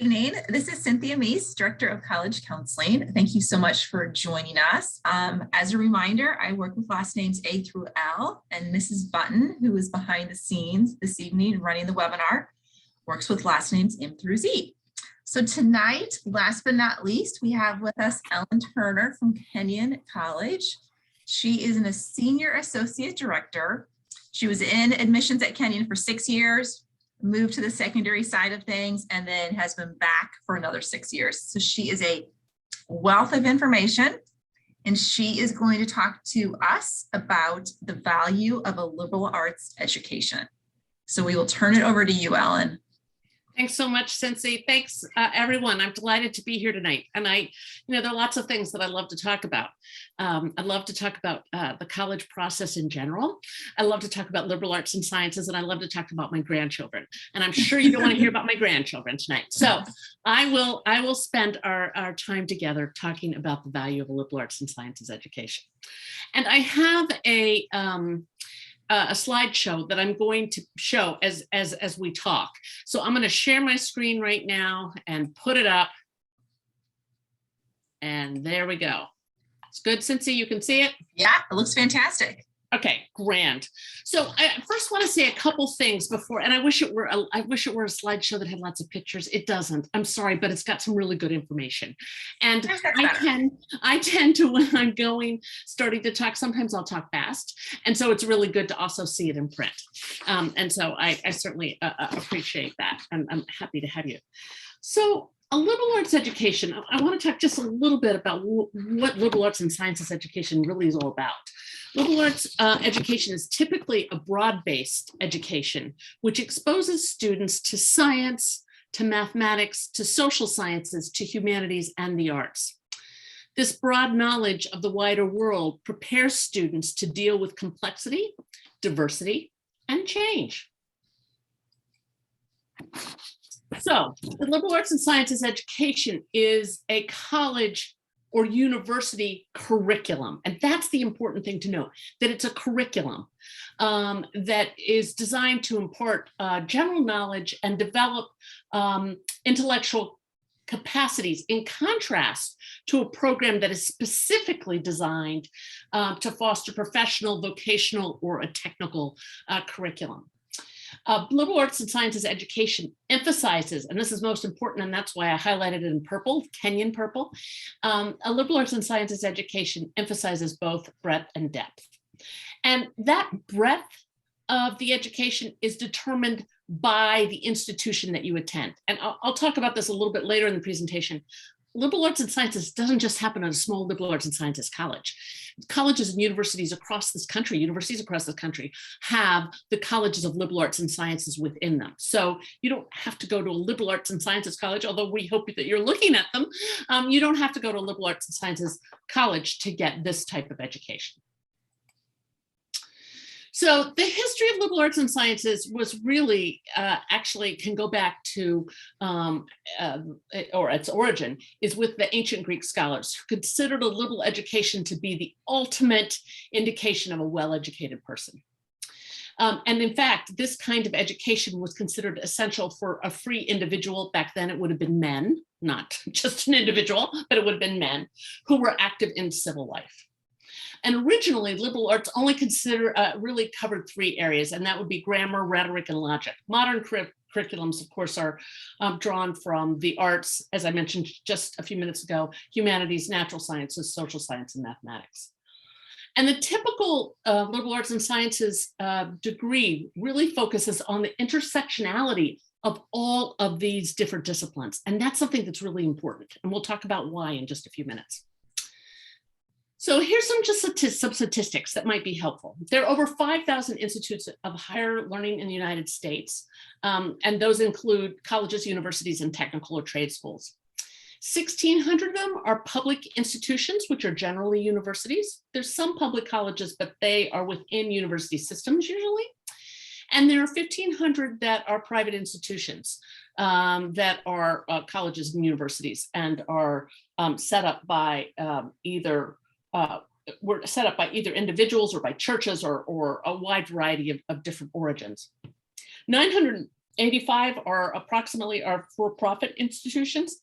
Evening. This is Cynthia Meese, Director of College Counseling. Thank you so much for joining us. As a reminder, I work with last names A through L, and Mrs. Button, who is behind the scenes this evening running the webinar, works with last names M through Z. So tonight, last but not least, we have with us Ellen Turner from Kenyon College. She is a Senior Associate Director. She was in admissions at Kenyon for 6 years, moved to the secondary side of things, and then has been back for another 6 years. So she is a wealth of information, and she is going to talk to us about the value of a liberal arts education. So we will turn it over to you, Ellen. Thanks so much, Cincy. Thanks, everyone. I'm delighted to be here tonight. And there are lots of things that I love to talk about. I love to talk about the college process in general. I love to talk about liberal arts and sciences, and I love to talk about my grandchildren. And I'm sure you don't want to hear about my grandchildren tonight. So I will spend our time together talking about the value of a liberal arts and sciences education. And I have a slideshow that I'm going to show as we talk. So I'm going to share my screen right now and put it up. And there we go. It's good, Cincy, you can see it? Yeah, it looks fantastic. Okay, grand. So I first want to say a couple things before, and I wish it were a slideshow that had lots of pictures. It doesn't. I'm sorry, but it's got some really good information. And I tend to, when I'm starting to talk, sometimes I'll talk fast. And so it's really good to also see it in print. And so I certainly appreciate that. I'm happy to have you. So a liberal arts education, I want to talk just a little bit about what liberal arts and sciences education really is all about. Liberal arts education is typically a broad-based education, which exposes students to science, to mathematics, to social sciences, to humanities, and the arts. This broad knowledge of the wider world prepares students to deal with complexity, diversity, and change. So the liberal arts and sciences education is a college or university curriculum. And that's the important thing to know, that it's a curriculum that is designed to impart general knowledge and develop intellectual capacities, in contrast to a program that is specifically designed to foster professional, vocational, or a technical curriculum. Liberal arts and sciences education emphasizes, and this is most important, and that's why I highlighted it in purple, Kenyon purple, a liberal arts and sciences education emphasizes both breadth and depth. And that breadth of the education is determined by the institution that you attend. And I'll talk about this a little bit later in the presentation. Liberal arts and sciences doesn't just happen at a small liberal arts and sciences college. Colleges and universities across this country, have the colleges of liberal arts and sciences within them. So you don't have to go to a liberal arts and sciences college, although we hope that you're looking at them. You don't have to go to a liberal arts and sciences college to get this type of education. So the history of liberal arts and sciences was really, actually can go back to, or its origin is with the ancient Greek scholars who considered a liberal education to be the ultimate indication of a well-educated person. And in fact, this kind of education was considered essential for a free individual. Back then, it would have been men, not just an individual, but it would have been men who were active in civil life. And originally, liberal arts only really covered 3 areas, and that would be grammar, rhetoric, and logic. Modern curriculums, of course, are drawn from the arts, as I mentioned just a few minutes ago, humanities, natural sciences, social science, and mathematics. And the typical liberal arts and sciences degree really focuses on the intersectionality of all of these different disciplines. And that's something that's really important. And we'll talk about why in just a few minutes. So here's some statistics that might be helpful. There are over 5,000 institutes of higher learning in the United States, and those include colleges, universities, and technical or trade schools. 1,600 of them are public institutions, which are generally universities. There's some public colleges, but they are within university systems usually. And there are 1,500 that are private institutions that are colleges and universities and are set up by were set up by either individuals or by churches or a wide variety of different origins. 900 85 are approximately are for-profit institutions.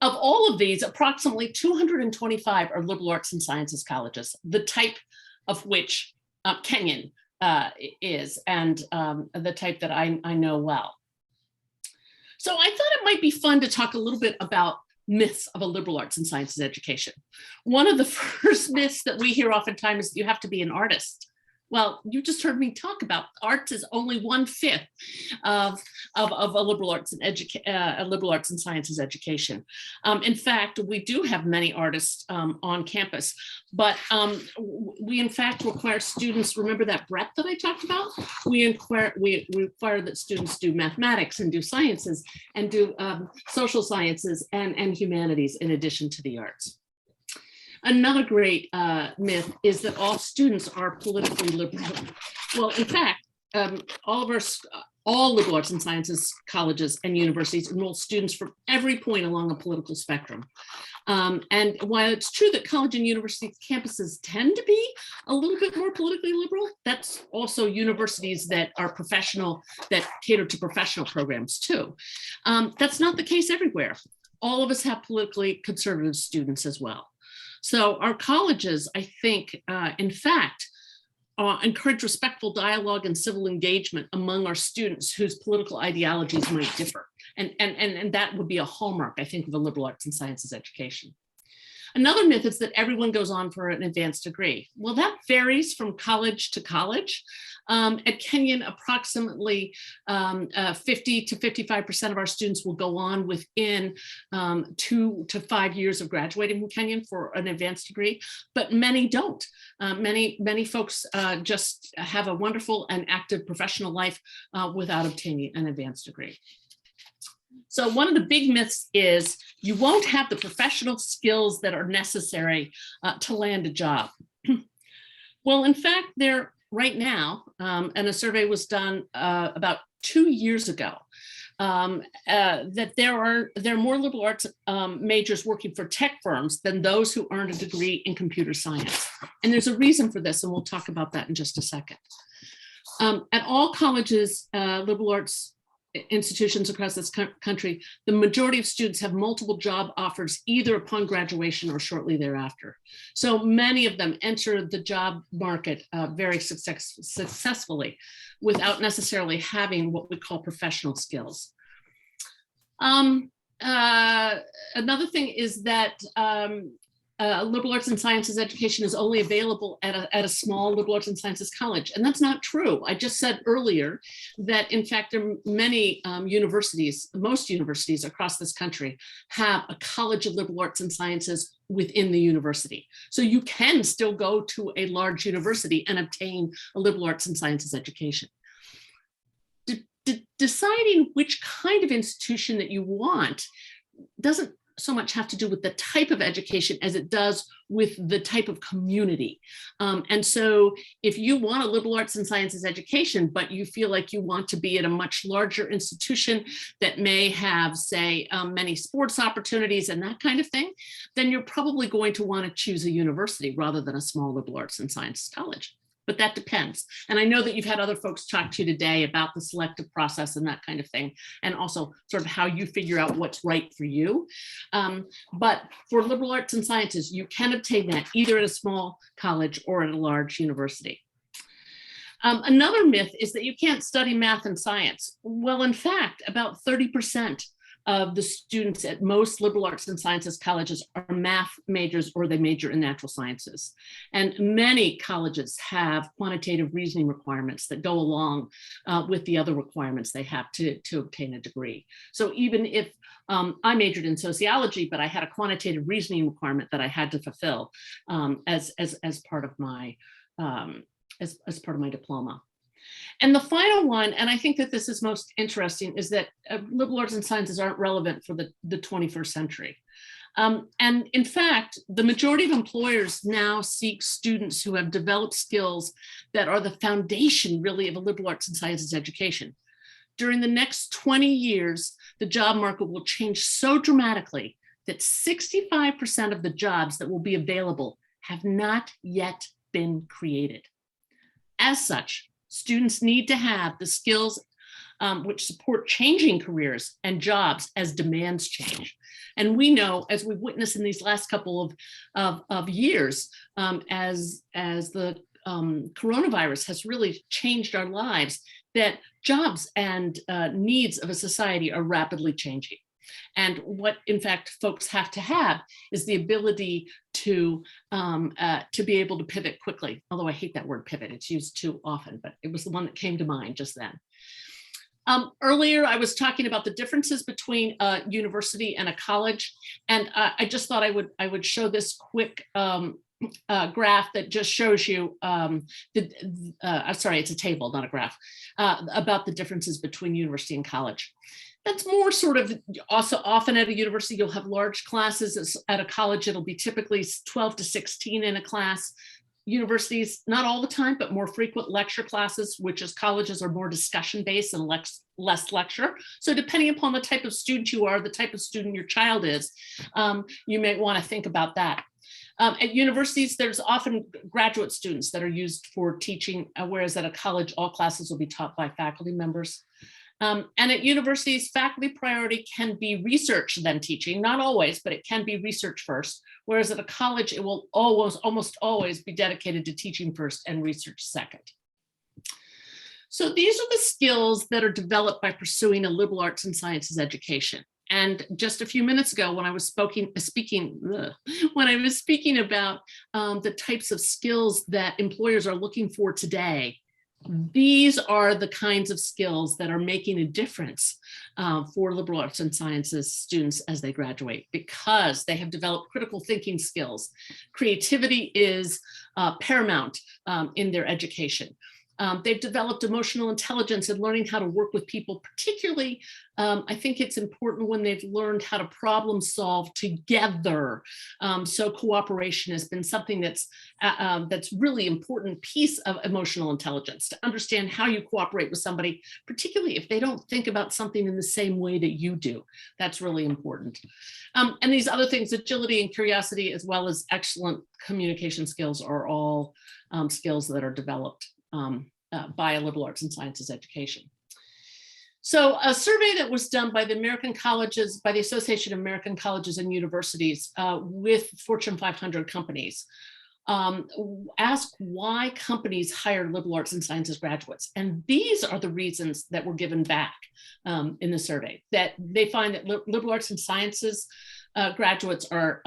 Of all of these, approximately 225 are liberal arts and sciences colleges, the type of which Kenyon is, and the type that I know well. So I thought it might be fun to talk a little bit about myths of a liberal arts and sciences education. One of the first myths that we hear oftentimes is you have to be an artist. Well, you just heard me talk about arts is only 1/5 of a liberal arts and sciences education. In fact, we do have many artists on campus, but we in fact require students, remember that breadth that I talked about? We require that students do mathematics and do sciences and do social sciences and humanities in addition to the arts. Another great myth is that all students are politically liberal. Well, in fact, all liberal arts and sciences colleges and universities enroll students from every point along a political spectrum. And while it's true that college and university campuses tend to be a little bit more politically liberal, that's also universities that are professional, that cater to professional programs too. That's not the case everywhere. All of us have politically conservative students as well. So our colleges, I think, in fact, encourage respectful dialogue and civil engagement among our students whose political ideologies might differ. And that would be a hallmark, I think, of a liberal arts and sciences education. Another myth is that everyone goes on for an advanced degree. Well, that varies from college to college. At Kenyon, approximately 50 to 55% of our students will go on within 2 to 5 years of graduating from Kenyon for an advanced degree, but many don't. Many folks just have a wonderful and active professional life without obtaining an advanced degree. So one of the big myths is you won't have the professional skills that are necessary to land a job. Well, in fact, there right now, and a survey was done about 2 years ago, that there are more liberal arts majors working for tech firms than those who earned a degree in computer science. And there's a reason for this, and we'll talk about that in just a second. At all colleges, liberal arts institutions across this country, the majority of students have multiple job offers either upon graduation or shortly thereafter. So many of them enter the job market very successfully without necessarily having what we call professional skills. Another thing is that liberal arts and sciences education is only available at a small liberal arts and sciences college. And that's not true. I just said earlier that in fact, there are many universities, most universities across this country have a college of liberal arts and sciences within the university. So you can still go to a large university and obtain a liberal arts and sciences education. Deciding which kind of institution that you want doesn't so much have to do with the type of education as it does with the type of community. And so if you want a liberal arts and sciences education, but you feel like you want to be at a much larger institution that may have, say, many sports opportunities and that kind of thing, then you're probably going to want to choose a university rather than a small liberal arts and sciences college. But that depends. And I know that you've had other folks talk to you today about the selective process and that kind of thing, and also sort of how you figure out what's right for you. But for liberal arts and sciences, you can obtain that either at a small college or at a large university. Another myth is that you can't study math and science. Well, in fact, about 30% of the students at most liberal arts and sciences colleges are math majors or they major in natural sciences. And many colleges have quantitative reasoning requirements that go along with the other requirements they have to obtain a degree. So even if I majored in sociology, but I had a quantitative reasoning requirement that I had to fulfill as part of my diploma. And the final one, and I think that this is most interesting, is that liberal arts and sciences aren't relevant for the 21st century. And in fact, the majority of employers now seek students who have developed skills that are the foundation, really, of a liberal arts and sciences education. During the next 20 years, the job market will change so dramatically that 65% of the jobs that will be available have not yet been created. As such, students need to have the skills which support changing careers and jobs as demands change. And we know, as we've witnessed in these last couple of years, as the coronavirus has really changed our lives, that jobs and needs of a society are rapidly changing. And what, in fact, folks have to have is the ability to be able to pivot quickly. Although I hate that word pivot, it's used too often, but it was the one that came to mind just then. Earlier, I was talking about the differences between a university and a college, and I just thought I would show this quick graph that just shows you, I'm sorry, it's a table, not a graph, about the differences between university and college. That's more sort of also often at a university, you'll have large classes. At a college, it'll be typically 12 to 16 in a class. Universities, not all the time, but more frequent lecture classes, which is colleges are more discussion based and less lecture. So depending upon the type of student you are, the type of student your child is, you may want to think about that. At universities, there's often graduate students that are used for teaching, whereas at a college, all classes will be taught by faculty members. And at universities, faculty priority can be research then teaching, not always, but it can be research first, whereas at a college, it will almost always be dedicated to teaching first and research second. So these are the skills that are developed by pursuing a liberal arts and sciences education. And just a few minutes ago, when I was speaking about the types of skills that employers are looking for today, these are the kinds of skills that are making a difference for liberal arts and sciences students as they graduate, because they have developed critical thinking skills. Creativity is paramount in their education. They've developed emotional intelligence and learning how to work with people. Particularly, I think it's important when they've learned how to problem solve together. So cooperation has been something that's really important piece of emotional intelligence, to understand how you cooperate with somebody, particularly if they don't think about something in the same way that you do. That's really important. And these other things, agility and curiosity, as well as excellent communication skills, are all skills that are developed by a liberal arts and sciences education. So a survey that was done by the Association of American Colleges and Universities with Fortune 500 companies asked why companies hire liberal arts and sciences graduates. And these are the reasons that were given back in the survey, that they find that liberal arts and sciences graduates are,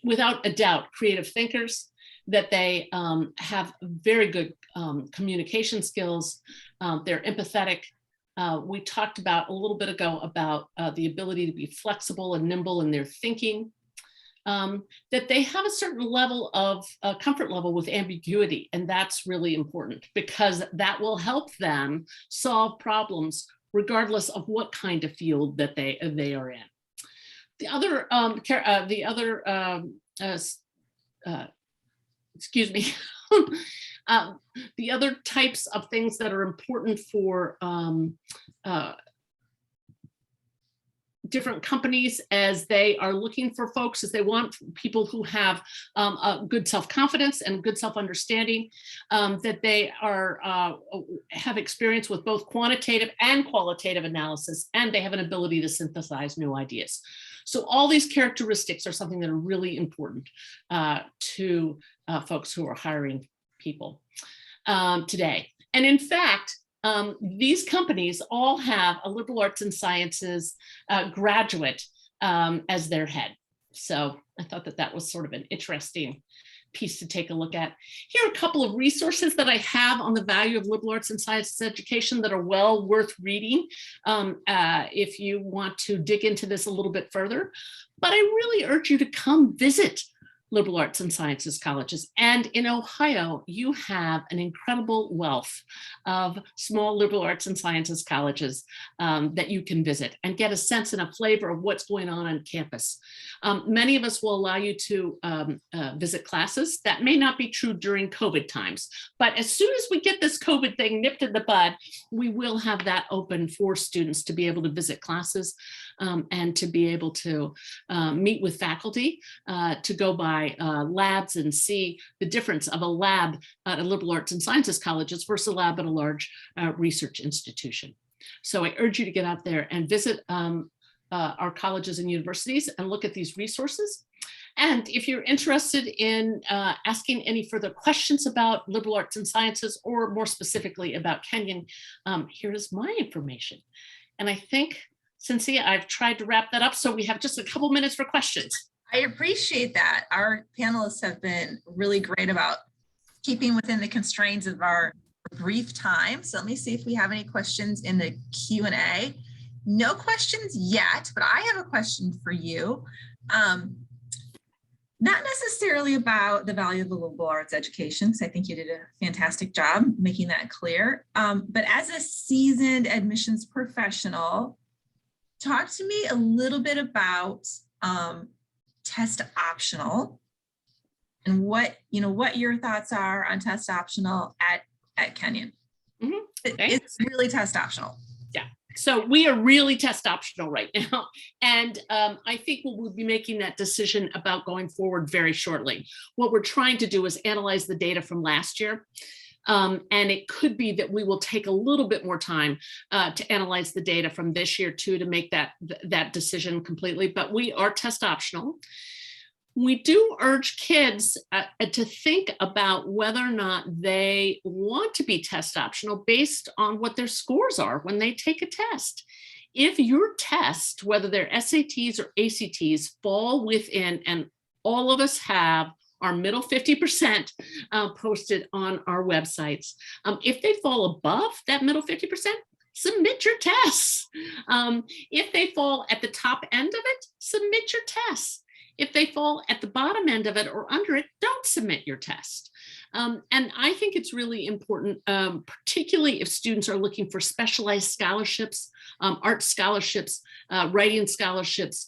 without a doubt, creative thinkers, that they have very good communication skills, they're empathetic. We talked about a little bit ago about the ability to be flexible and nimble in their thinking, that they have a certain level of comfort level with ambiguity, and that's really important because that will help them solve problems regardless of what kind of field that they are in. The other excuse me, the other types of things that are important for different companies as they are looking for folks, as they want people who have a good self-confidence and good self-understanding, that they are have experience with both quantitative and qualitative analysis, and they have an ability to synthesize new ideas. So all these characteristics are something that are really important to folks who are hiring people today. And in fact, these companies all have a liberal arts and sciences graduate as their head. So I thought that was sort of an interesting piece to take a look at. Here are a couple of resources that I have on the value of liberal arts and sciences education that are well worth reading if you want to dig into this a little bit further. But I really urge you to come visit liberal arts and sciences colleges. And in Ohio, you have an incredible wealth of small liberal arts and sciences colleges that you can visit and get a sense and a flavor of what's going on campus. Many of us will allow you to visit classes. That may not be true during COVID times, but as soon as we get this COVID thing nipped in the bud, we will have that open for students to be able to visit classes and to be able to meet with faculty, to go by labs and see the difference of a lab at a liberal arts and sciences colleges versus a lab at a large research institution. So I urge you to get out there and visit our colleges and universities and look at these resources. And if you're interested in asking any further questions about liberal arts and sciences, or more specifically about Kenyon, here is my information. And I think, Cynthia, I've tried to wrap that up, so we have just a couple minutes for questions. I appreciate that. Our panelists have been really great about keeping within the constraints of our brief time. So let me see if we have any questions in the Q&A. No questions yet, but I have a question for you. Not necessarily about the value of the liberal arts education, because I think you did a fantastic job making that clear. But as a seasoned admissions professional, talk to me a little bit about test optional and what your thoughts are on test optional at Kenyon. Okay. It's really test optional. Yeah. So we are really test optional right now. And I think we'll be making that decision about going forward very shortly. What we're trying to do is analyze the data from last year. And it could be that we will take a little bit more time to analyze the data from this year too, to make that decision completely, but we are test optional. We do urge kids to think about whether or not they want to be test optional based on what their scores are when they take a test. If your test, whether they're SATs or ACTs, fall within, and all of us have our middle 50% posted on our websites. If they fall above that middle 50%, submit your tests. If they fall at the top end of it, submit your tests. If they fall at the bottom end of it or under it, don't submit your test. And I think it's really important, particularly if students are looking for specialized scholarships, art scholarships, writing scholarships,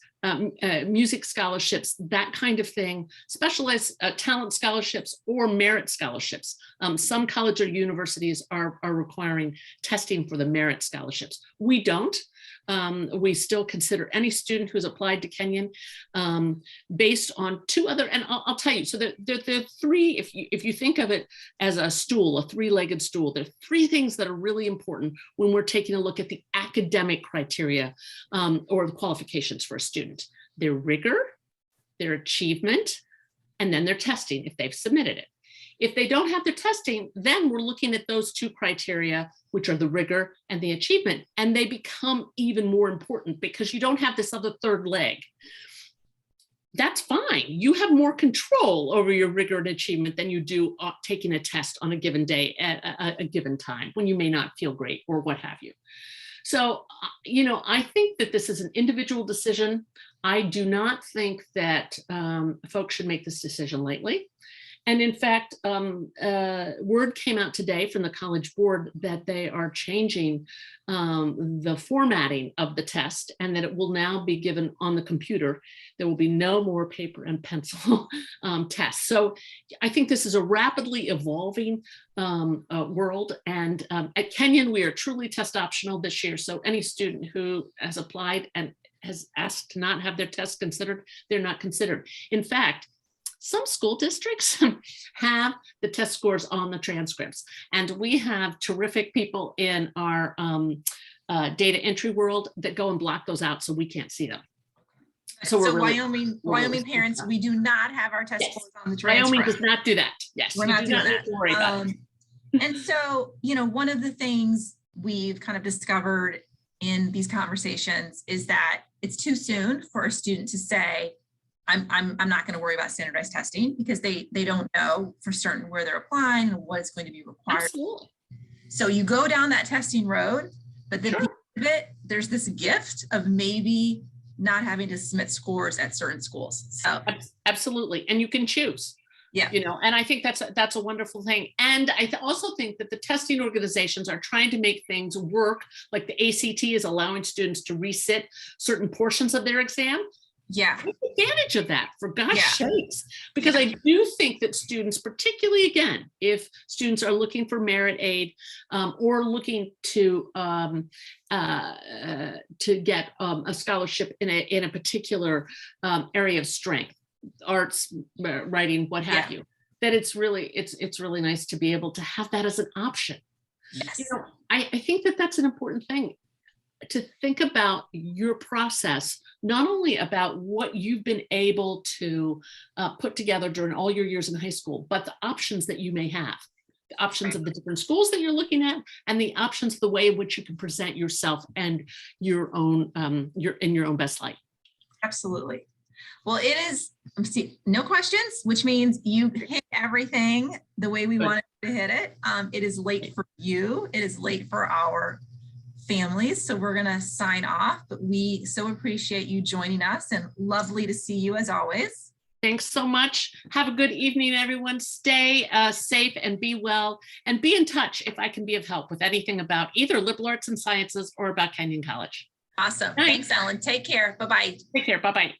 music scholarships, that kind of thing, specialized talent scholarships or merit scholarships. Some college or universities are requiring testing for the merit scholarships. We don't. We still consider any student who's applied to Kenyon based on two other, and I'll tell you, so there are three, if you think of it as a stool, a three-legged stool, there are three things that are really important when we're taking a look at the academic criteria or the qualifications for a student. Their rigor, their achievement, and then their testing if they've submitted it. If they don't have their testing, then we're looking at those two criteria, which are the rigor and the achievement, and they become even more important because you don't have this other third leg. That's fine. You have more control over your rigor and achievement than you do taking a test on a given day at a given time when you may not feel great or what have you. So, I think that this is an individual decision. I do not think that folks should make this decision lightly. And in fact, word came out today from the College Board that they are changing the formatting of the test and that it will now be given on the computer. There will be no more paper and pencil tests. So I think this is a rapidly evolving world. And at Kenyon, we are truly test optional this year. So any student who has applied and has asked to not have their tests considered, they're not considered. In fact, some school districts have the test scores on the transcripts, and we have terrific people in our data entry world that go and block those out so we can't see them. So Wyoming parents, we do not have our test scores on the transcript. Wyoming does not do that. Yes, we're not doing that. Need to worry about it. And so, one of the things we've kind of discovered in these conversations is that it's too soon for a student to say, I'm not going to worry about standardized testing because they don't know for certain where they're applying and what is going to be required. Absolutely. So you go down that testing road, but then there's this gift of maybe not having to submit scores at certain schools. So absolutely, and you can choose. Yeah, and I think that's a wonderful thing. And I also think that the testing organizations are trying to make things work, like the ACT is allowing students to resit certain portions of their exam. Yeah, take advantage of that, for gosh sakes, because I do think that students, particularly again, if students are looking for merit aid or looking to get a scholarship in a particular area of strength, arts, writing, what have you, that it's really nice to be able to have that as an option. Yes. I think that that's an important thing. to think about your process, not only about what you've been able to put together during all your years in high school, but the options that you may have, the options of the different schools that you're looking at, and the options, the way in which you can present yourself and your own, in your own best light. Absolutely. Well, it is, no questions, which means you hit everything the way we Good. wanted to hit it. It is late for you. It is late for our families. So we're going to sign off, but we so appreciate you joining us and lovely to see you as always. Thanks so much. Have a good evening, everyone. Stay safe and be well, and be in touch if I can be of help with anything about either liberal arts and sciences or about Kenyon College. Awesome. Night. Thanks, Ellen. Take care. Bye-bye. Take care. Bye-bye.